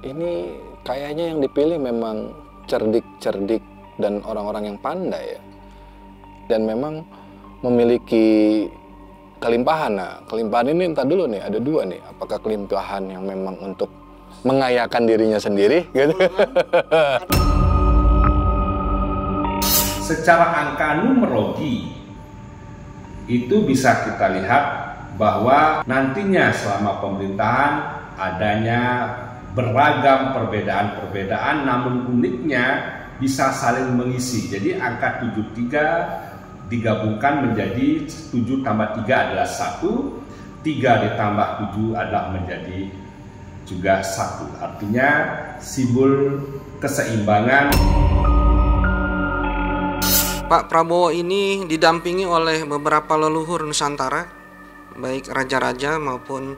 ini kayaknya yang dipilih memang cerdik-cerdik dan orang-orang yang pandai ya. Dan memang memiliki kelimpahan. Nah, kelimpahan ini entar dulu nih, ada dua nih. Apakah kelimpahan yang memang untuk mengayakan dirinya sendiri gitu? Secara angka numerologi itu bisa kita lihat bahwa nantinya selama pemerintahan adanya beragam perbedaan-perbedaan, namun uniknya bisa saling mengisi. Jadi angka 73 digabungkan menjadi 7 tambah 3 adalah 1, 3 ditambah 7 adalah menjadi juga 1. Artinya simbol keseimbangan. Pak Prabowo ini didampingi oleh beberapa leluhur Nusantara, baik raja-raja maupun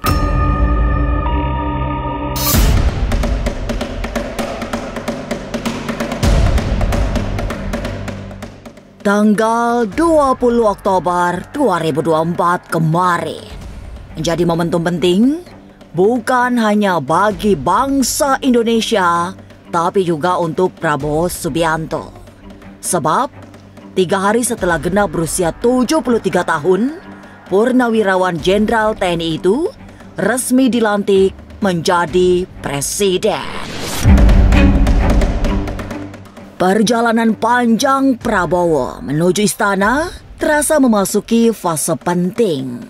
Tanggal 20 Oktober 2024 kemarin menjadi momentum penting bukan hanya bagi bangsa Indonesia, tapi juga untuk Prabowo Subianto. Sebab 3 hari setelah genap berusia 73 tahun, Purnawirawan Jenderal TNI itu resmi dilantik menjadi presiden. Perjalanan panjang Prabowo menuju istana terasa memasuki fase penting.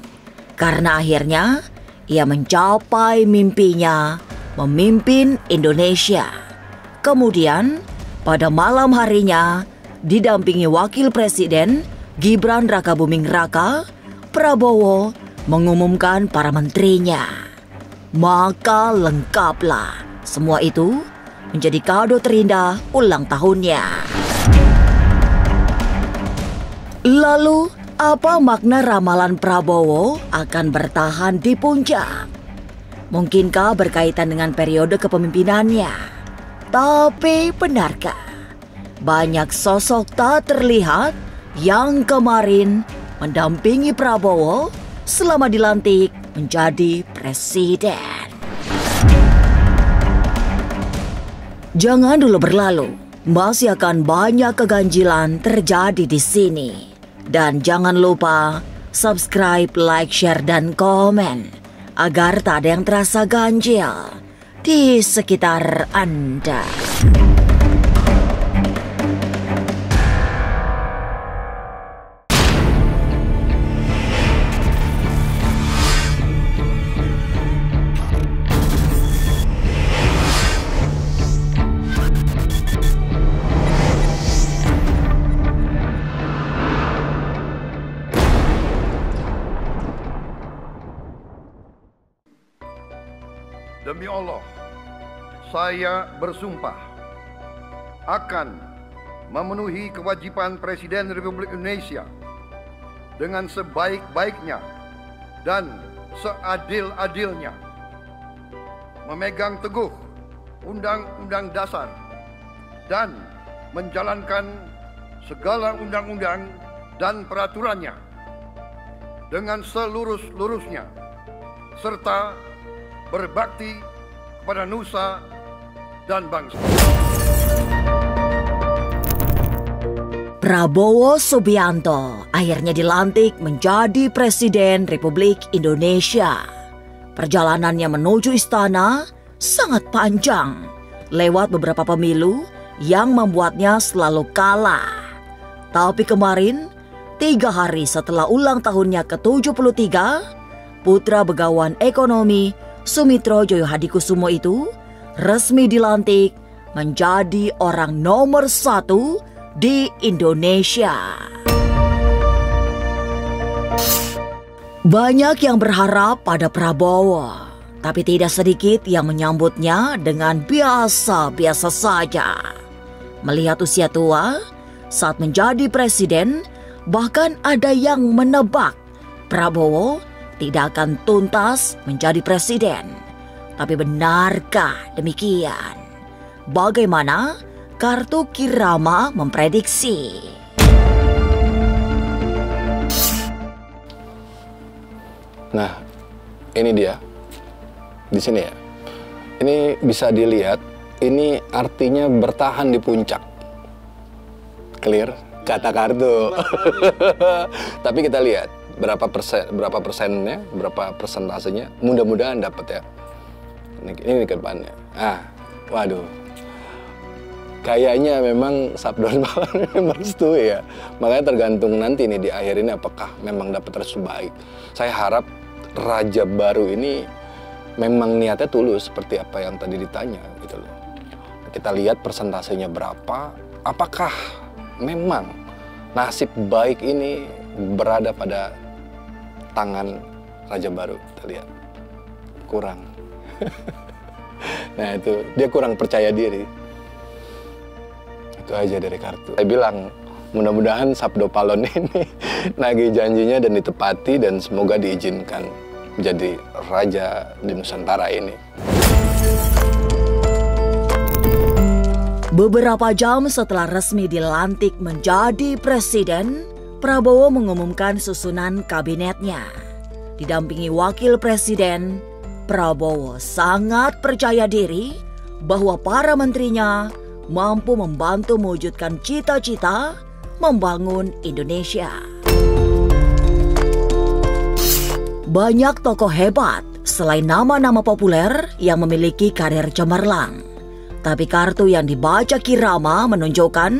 Karena akhirnya ia mencapai mimpinya memimpin Indonesia. Kemudian pada malam harinya didampingi Wakil Presiden Gibran Rakabuming Raka, Prabowo mengumumkan para menterinya. Maka lengkaplah semua itu menjadi kado terindah ulang tahunnya. Lalu, apa makna ramalan Prabowo akan bertahan di puncak? Mungkinkah berkaitan dengan periode kepemimpinannya? Tapi benarkah banyak sosok tak terlihat yang kemarin mendampingi Prabowo selama dilantik menjadi presiden? Jangan dulu berlalu, masih akan banyak keganjilan terjadi di sini. Dan jangan lupa subscribe, like, share, dan komen agar tak ada yang terasa ganjil di sekitar Anda. Demi Allah, saya bersumpah akan memenuhi kewajiban Presiden Republik Indonesia dengan sebaik-baiknya dan seadil-adilnya, memegang teguh Undang-Undang Dasar dan menjalankan segala undang-undang dan peraturannya dengan selurus-lurusnya, serta berbakti kepada nusa dan bangsa. Prabowo Subianto akhirnya dilantik menjadi Presiden Republik Indonesia. Perjalanannya menuju istana sangat panjang, lewat beberapa pemilu yang membuatnya selalu kalah. Tapi kemarin, 3 hari setelah ulang tahunnya ke-73, putra Begawan Ekonomi Sumitro Joyo Hadikusumo itu resmi dilantik menjadi orang nomor 1 di Indonesia. Banyak yang berharap pada Prabowo, tapi tidak sedikit yang menyambutnya dengan biasa-biasa saja. Melihat usia tua saat menjadi presiden, bahkan ada yang menebak Prabowo tidak akan tuntas menjadi presiden. Tapi benarkah demikian? Bagaimana kartu Kirama memprediksi? Nah, ini dia. Di sini ya. Ini bisa dilihat, ini artinya bertahan di puncak. Clear? Kata kartu. Tapi kita lihat berapa persennya, berapa persentasenya. Mudah-mudahan dapat ya. Ini ke depannya. Waduh. Kayaknya memang Sabdon merestui ya. Makanya tergantung nanti nih di akhir ini apakah memang dapat restu baik. Saya harap raja baru ini memang niatnya tulus seperti apa yang tadi ditanya gitu loh. Kita lihat persentasenya berapa, apakah memang nasib baik ini berada pada tangan raja baru. Kita lihat kurang. Nah itu, dia kurang percaya diri. Itu aja dari kartu. Saya bilang mudah-mudahan Sabdo Palon ini nagih janjinya dan ditepati dan semoga diizinkan menjadi raja di Nusantara ini. Beberapa jam setelah resmi dilantik menjadi presiden, Prabowo mengumumkan susunan kabinetnya. Didampingi wakil presiden, Prabowo sangat percaya diri bahwa para menterinya mampu membantu mewujudkan cita-cita membangun Indonesia. Banyak tokoh hebat selain nama-nama populer yang memiliki karir cemerlang. Tapi kartu yang dibaca Kirama menunjukkan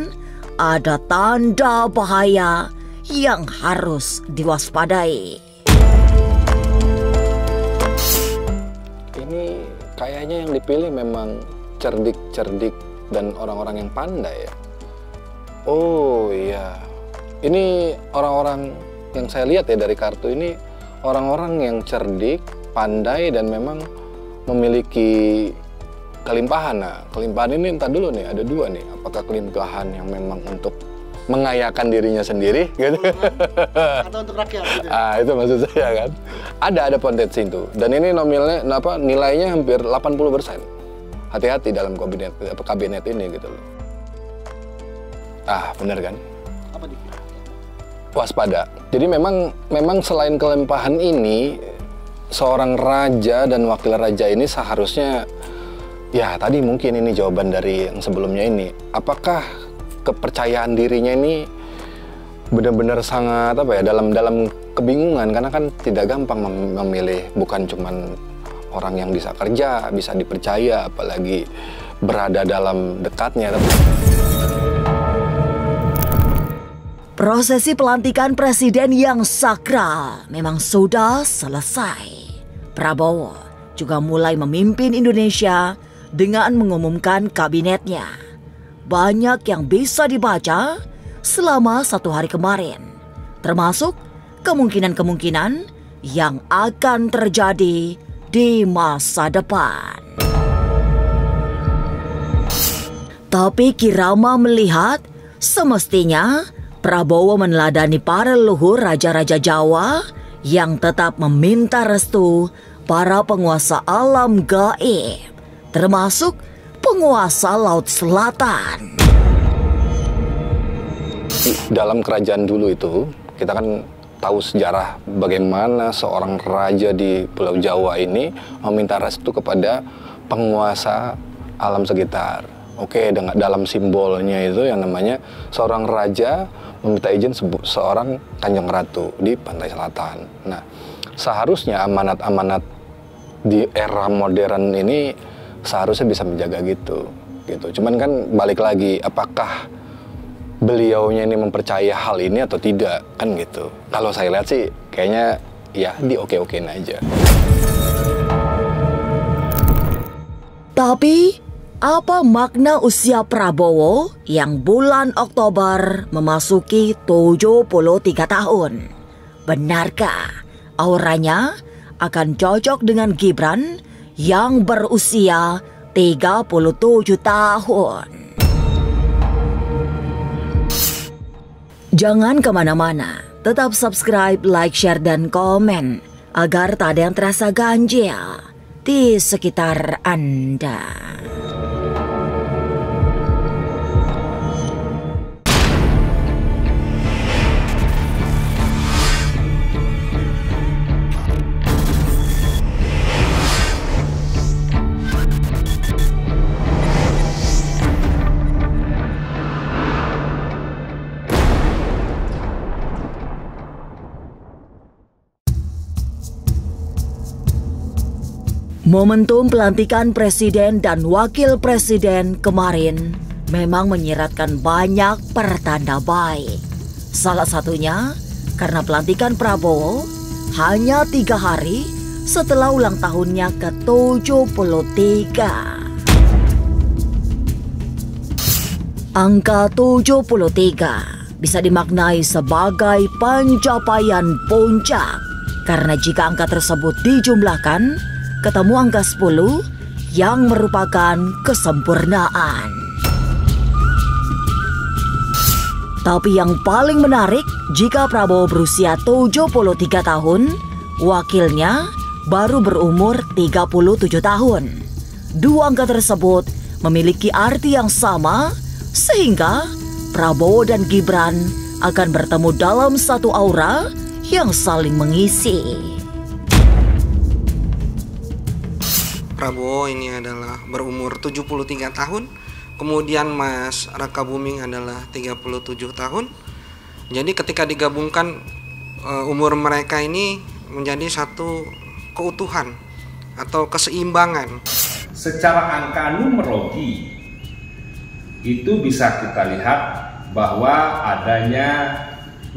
ada tanda bahaya yang harus diwaspadai. Ini kayaknya yang dipilih memang cerdik-cerdik dan orang-orang yang pandai ya. Oh iya, ini orang-orang yang saya lihat ya dari kartu ini orang-orang yang cerdik, pandai, dan memang memiliki kelimpahan. Nah, kelimpahan ini entar dulu nih, ada dua nih. Apakah kelimpahan yang memang untuk mengayakan dirinya sendiri, gitu? Atau untuk rakyat? Gitu. Itu maksud saya kan. Ada potensi itu. Dan ini nominalnya, nilainya hampir 80%. Hati-hati dalam kabinet ini, gitu loh. Bener kan? Apa nih? Waspada. Jadi memang selain kelimpahan ini, seorang raja dan wakil raja ini seharusnya, ya tadi mungkin ini jawaban dari yang sebelumnya ini. Apakah kepercayaan dirinya ini benar-benar sangat dalam kebingungan, karena kan tidak gampang memilih, bukan cuman orang yang bisa kerja, bisa dipercaya, apalagi berada dalam dekatnya. Prosesi pelantikan presiden yang sakral memang sudah selesai. Prabowo juga mulai memimpin Indonesia dengan mengumumkan kabinetnya. Banyak yang bisa dibaca selama 1 hari kemarin, termasuk kemungkinan-kemungkinan yang akan terjadi di masa depan. Tapi Kirama melihat semestinya Prabowo meneladani para leluhur raja-raja Jawa yang tetap meminta restu para penguasa alam gaib, termasuk penguasa Laut Selatan. Dalam kerajaan dulu itu, kita kan tahu sejarah bagaimana seorang raja di Pulau Jawa ini meminta restu kepada penguasa alam sekitar. Oke, dengan dalam simbolnya itu yang namanya seorang raja meminta izin seorang Kanjeng Ratu di Pantai Selatan. Nah, seharusnya amanat-amanat di era modern ini seharusnya bisa menjaga gitu. Cuman kan balik lagi, apakah beliaunya ini mempercaya hal ini atau tidak, kan gitu. Kalau saya lihat sih kayaknya ya di oke-okein aja. Tapi apa makna usia Prabowo yang bulan Oktober memasuki 73 tahun? Benarkah auranya akan cocok dengan Gibran yang berusia 37 tahun? Jangan kemana-mana, tetap subscribe, like, share, dan komen agar tak ada yang terasa ganjil di sekitar Anda. Momentum pelantikan presiden dan wakil presiden kemarin memang menyiratkan banyak pertanda baik. Salah satunya karena pelantikan Prabowo hanya 3 hari setelah ulang tahunnya ke-73. Angka 73 bisa dimaknai sebagai pencapaian puncak karena jika angka tersebut dijumlahkan, ketemu angka 10 yang merupakan kesempurnaan. Tapi yang paling menarik, jika Prabowo berusia 73 tahun, wakilnya baru berumur 37 tahun. Dua angka tersebut memiliki arti yang sama, sehingga Prabowo dan Gibran akan bertemu dalam satu aura yang saling mengisi. Prabowo ini adalah berumur 73 tahun, kemudian Mas Raka Buming adalah 37 tahun. Jadi ketika digabungkan umur mereka ini menjadi satu keutuhan atau keseimbangan. Secara angka numerologi itu bisa kita lihat bahwa adanya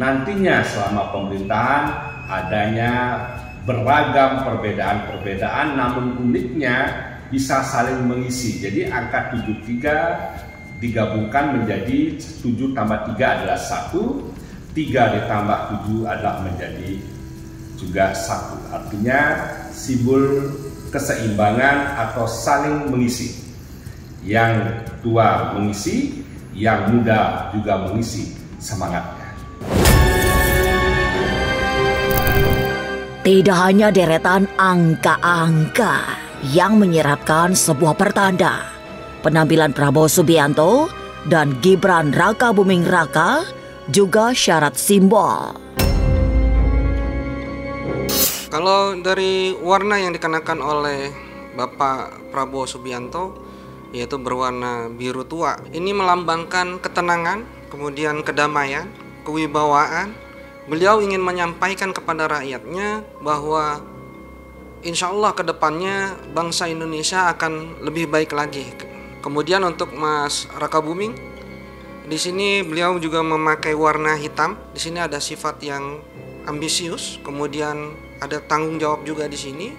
nantinya selama pemerintahan adanya beragam perbedaan-perbedaan, namun uniknya bisa saling mengisi. Jadi angka 73 digabungkan menjadi 7 tambah 3 adalah 1, 3 ditambah 7 adalah menjadi juga 1. Artinya simbol keseimbangan atau saling mengisi. Yang tua mengisi, yang muda juga mengisi semangatnya. Tidak hanya deretan angka-angka yang menyiratkan sebuah pertanda, penampilan Prabowo Subianto dan Gibran Raka Buming Raka juga syarat simbol. Kalau dari warna yang dikenakan oleh Bapak Prabowo Subianto, yaitu berwarna biru tua, ini melambangkan ketenangan, kemudian kedamaian, kewibawaan. Beliau ingin menyampaikan kepada rakyatnya bahwa insya Allah ke depannya bangsa Indonesia akan lebih baik lagi. Kemudian untuk Mas Raka Buming, di sini beliau juga memakai warna hitam. Di sini ada sifat yang ambisius, kemudian ada tanggung jawab juga di sini.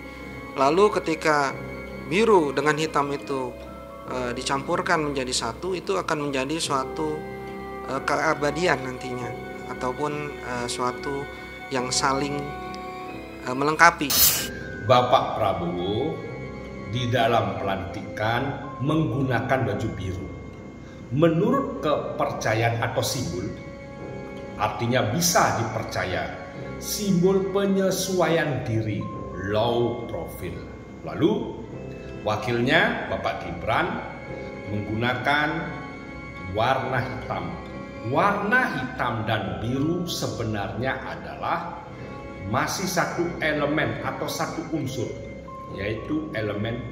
Lalu ketika biru dengan hitam itu dicampurkan menjadi satu, itu akan menjadi suatu keabadian nantinya, ataupun suatu yang saling melengkapi. Bapak Prabowo di dalam pelantikan menggunakan baju biru. Menurut kepercayaan atau simbol, artinya bisa dipercaya, simbol penyesuaian diri, low profile. Lalu wakilnya Bapak Gibran menggunakan warna hitam. Warna hitam dan biru sebenarnya adalah masih satu elemen atau satu unsur, yaitu elemen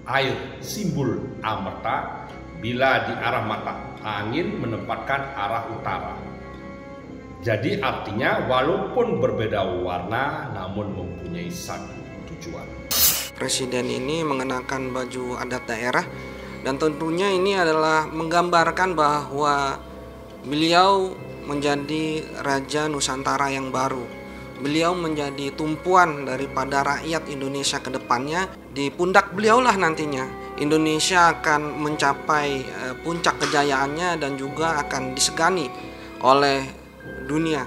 air, simbol amerta. Bila di arah mata angin menempatkan arah utara. Jadi artinya walaupun berbeda warna namun mempunyai satu tujuan. Presiden ini mengenakan baju adat daerah, dan tentunya ini adalah menggambarkan bahwa beliau menjadi Raja Nusantara yang baru. Beliau menjadi tumpuan daripada rakyat Indonesia ke depannya. Di pundak beliaulah nantinya Indonesia akan mencapai puncak kejayaannya dan juga akan disegani oleh dunia.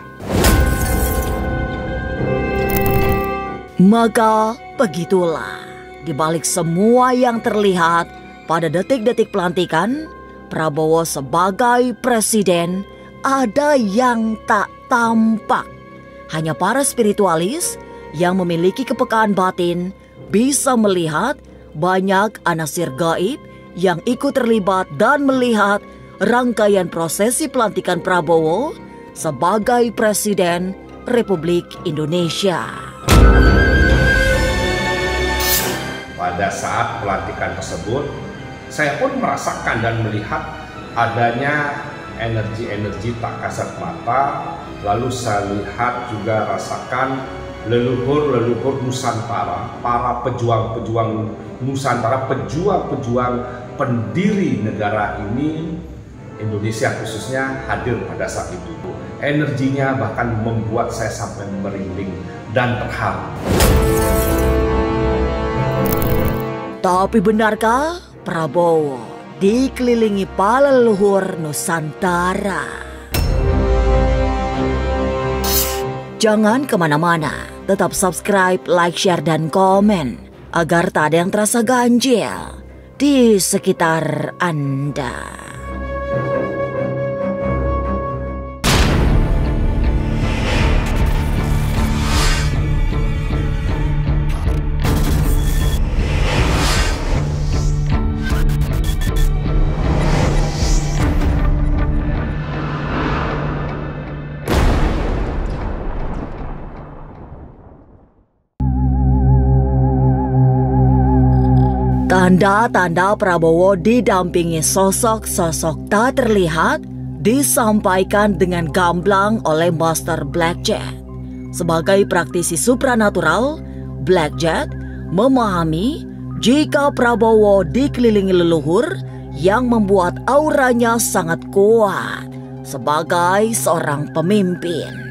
Maka begitulah, di balik semua yang terlihat pada detik-detik pelantikan Prabowo sebagai presiden, ada yang tak tampak. Hanya para spiritualis yang memiliki kepekaan batin bisa melihat banyak anasir gaib yang ikut terlibat dan melihat rangkaian prosesi pelantikan Prabowo sebagai Presiden Republik Indonesia. Pada saat pelantikan tersebut, saya pun merasakan dan melihat adanya energi-energi tak kasat mata. Lalu saya lihat juga rasakan leluhur-leluhur Nusantara, para pejuang-pejuang Nusantara, pejuang-pejuang pendiri negara ini, Indonesia khususnya, hadir pada saat itu. Energinya bahkan membuat saya sampai merinding dan terharu. Tapi benarkah Prabowo dikelilingi para leluhur Nusantara? Jangan kemana-mana, tetap subscribe, like, share, dan komen agar tak ada yang terasa ganjil di sekitar Anda. Tanda-tanda Prabowo didampingi sosok-sosok tak terlihat disampaikan dengan gamblang oleh Master Blackjet. Sebagai praktisi supranatural, Blackjet memahami jika Prabowo dikelilingi leluhur yang membuat auranya sangat kuat sebagai seorang pemimpin.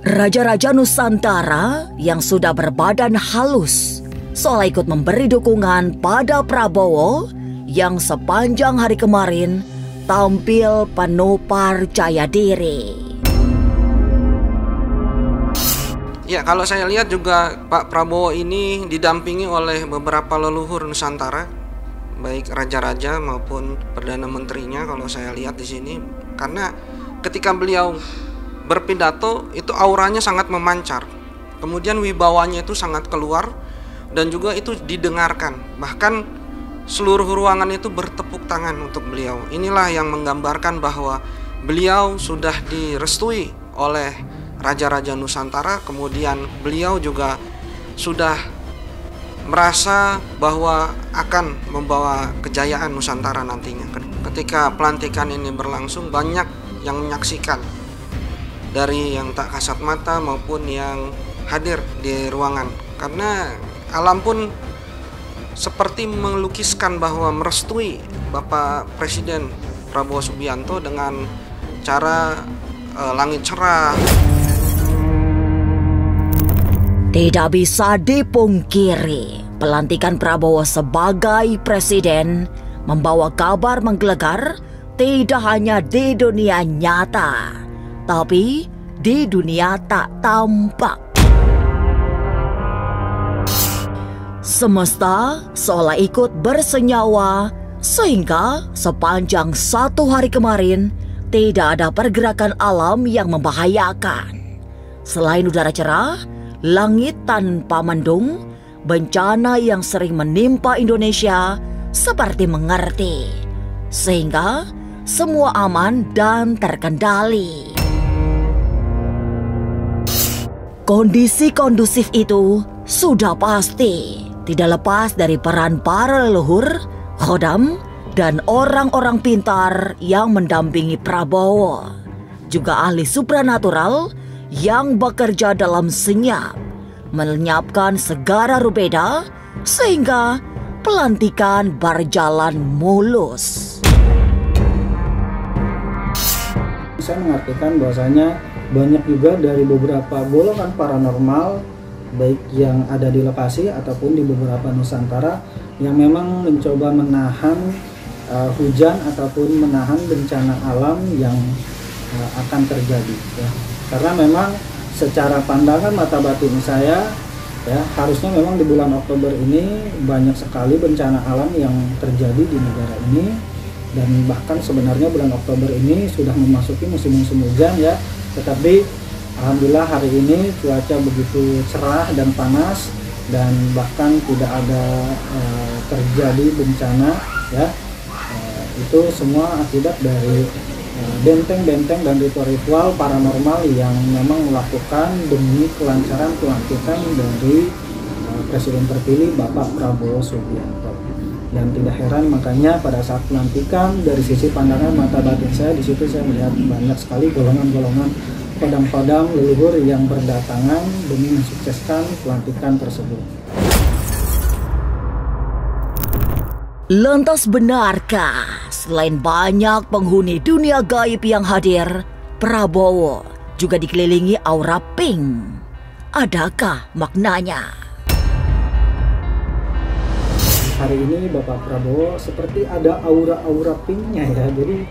Raja-raja Nusantara yang sudah berbadan halus seolah ikut memberi dukungan pada Prabowo yang sepanjang hari kemarin tampil penuh percaya diri. Ya, kalau saya lihat juga Pak Prabowo ini didampingi oleh beberapa leluhur Nusantara, baik raja-raja maupun perdana menterinya kalau saya lihat di sini, karena ketika beliau berpidato itu auranya sangat memancar, kemudian wibawanya itu sangat keluar dan juga itu didengarkan, bahkan seluruh ruangan itu bertepuk tangan untuk beliau. Inilah yang menggambarkan bahwa beliau sudah direstui oleh raja-raja Nusantara, kemudian beliau juga sudah merasa bahwa akan membawa kejayaan Nusantara nantinya. Ketika pelantikan ini berlangsung, banyak yang menyaksikan, dari yang tak kasat mata maupun yang hadir di ruangan, karena alam pun seperti melukiskan bahwa merestui Bapak Presiden Prabowo Subianto dengan cara langit cerah. Tidak bisa dipungkiri, pelantikan Prabowo sebagai presiden membawa kabar menggelegar tidak hanya di dunia nyata, tapi di dunia tak tampak. Semesta seolah ikut bersenyawa sehingga sepanjang satu hari kemarin tidak ada pergerakan alam yang membahayakan. Selain udara cerah, langit tanpa mendung, bencana yang sering menimpa Indonesia seperti mengerti, sehingga semua aman dan terkendali. Kondisi kondusif itu sudah pasti tidak lepas dari peran para leluhur, khodam, dan orang-orang pintar yang mendampingi Prabowo, juga ahli supranatural yang bekerja dalam senyap, melenyapkan segala rubeda sehingga pelantikan berjalan mulus. Saya mengartikan bahwasanya banyak juga dari beberapa golongan paranormal, baik yang ada di lokasi ataupun di beberapa Nusantara, yang memang mencoba menahan hujan ataupun menahan bencana alam yang akan terjadi, ya. Karena memang secara pandangan mata batin saya, ya, harusnya memang di bulan Oktober ini banyak sekali bencana alam yang terjadi di negara ini, dan bahkan sebenarnya bulan Oktober ini sudah memasuki musim-musim hujan, ya. Tetapi alhamdulillah hari ini cuaca begitu cerah dan panas, dan bahkan tidak ada terjadi bencana, ya. Itu semua akibat dari benteng-benteng dan ritual-ritual paranormal yang memang melakukan demi kelancaran pelantikan dari Presiden terpilih Bapak Prabowo Subianto. Dan tidak heran makanya pada saat pelantikan, dari sisi pandangan mata batin saya, di situ saya melihat banyak sekali golongan-golongan kodam-kodam leluhur yang berdatangan demi mensukseskan pelantikan tersebut. Lantas benarkah selain banyak penghuni dunia gaib yang hadir, Prabowo juga dikelilingi aura pink? Adakah maknanya? Hari ini Bapak Prabowo seperti ada aura-aura pinknya ya. Jadi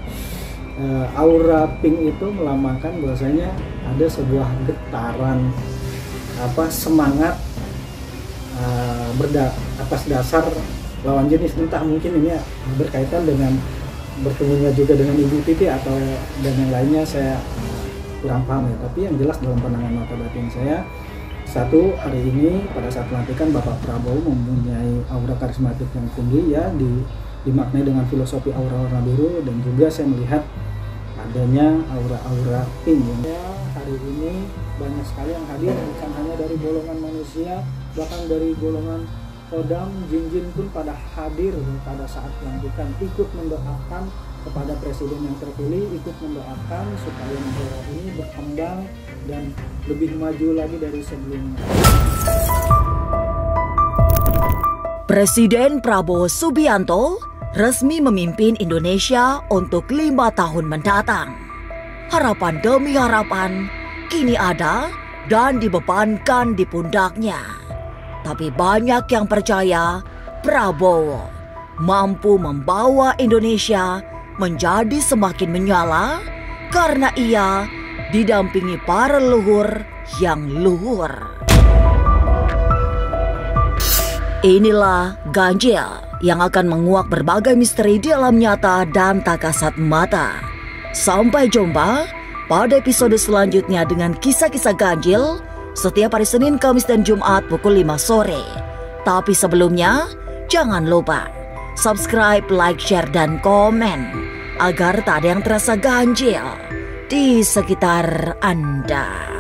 aura pink itu melambangkan bahwasanya ada sebuah getaran semangat atas dasar lawan jenis, entah mungkin ini berkaitan dengan bertemunya juga dengan Ibu Titi atau dan yang lainnya, saya kurang paham ya. Tapi yang jelas dalam pandangan mata batin saya, satu, hari ini pada saat pelantikan Bapak Prabowo mempunyai aura karismatik yang tinggi ya, dimaknai dengan filosofi aura-aura biru, dan juga saya melihat adanya aura-aura pink ya. Hari ini banyak sekali yang hadir, bukan hanya dari golongan manusia, bahkan dari golongan kodam, jin-jin pun pada hadir pada saat pelantikan, ikut mendoakan kepada presiden yang terpilih, ikut mendoakan supaya negara ini berkembang dan lebih maju lagi dari sebelumnya. Presiden Prabowo Subianto resmi memimpin Indonesia untuk 5 tahun mendatang. Harapan demi harapan kini ada dan dibebankan di pundaknya. Tapi banyak yang percaya Prabowo mampu membawa Indonesia menjadi semakin menyala karena ia didampingi para leluhur yang luhur. Inilah ganjil yang akan menguak berbagai misteri di alam nyata dan tak kasat mata. Sampai jumpa pada episode selanjutnya dengan kisah-kisah ganjil setiap hari Senin, Kamis, dan Jumat pukul 5 sore. Tapi sebelumnya, jangan lupa subscribe, like, share, dan komen agar tak ada yang terasa ganjil di sekitar Anda.